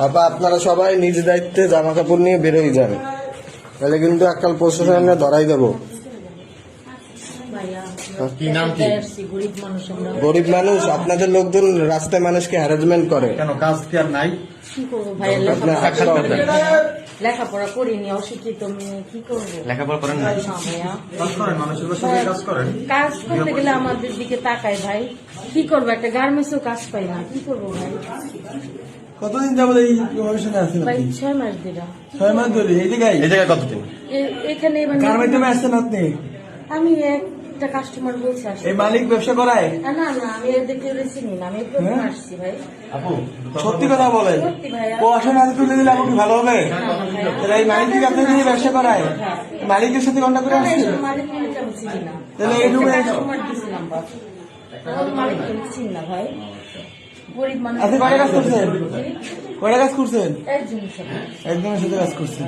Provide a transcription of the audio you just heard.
আপা আপনারা সবাই নিজ দায়িত্বে জামা কাপড় নিয়ে বেরোই যান, তাহলে কিন্তু এককাল প্রশাসনে ধরাই দেবো। গরিব মানুষ, আপনাদের লোকজন রাস্তায় মানুষকে হ্যারাসমেন্ট করে কেন? কাজ কি আর নাই? কি করবো ভাই, লেখাপড়া করিনি, অশিক্ষিত মেয়ে, কি করবো? লেখাপড়া করেন না? কাজ করেন, মানুষের বাসায় কাজ করেন। কাজ করতে গেলে আমাদের দিকে তাকায় ভাই, কি করবো? একটা গার্মেন্টসও কাজ পাই না, কি করবো ভাই? কতদিন যাবো এই প্রফেশনে আছেন ভাই আপনি? 6 মাস দিলা। 6 মাস ধরে এই জায়গায় কতদিন? এখানে মানে কার মাধ্যমে আসছেন আপনি? আমি একটা কাস্টমার বলছি আসলে। এই মালিক ব্যবসা করায়? না না, আমি এদেরকে চিনি না, আমি প্রথম আসছি ভাই। সত্যি কথা বলেন, সত্যি ভাইয়া। প্রশাসন হাতে তুলে দিলে আমাকে ভালো হবে। তাহলে এই মালিক থেকে আপনি যদি ব্যবসা করায়, মালিকের সাথে কন্ট্যাক্ট করে আসছেন? মালিক আমি চিনি না, তাহলে এই রুমে কাস্টমার দিছিলাম বাস, মালিক আমি চিনি না ভাই। গরিব মানুষ। আচ্ছা, কয়টা কাজ করছেন? কয়টা কাজ করছেন? একজনের সাথে। একজনের সাথে কাজ করছেন।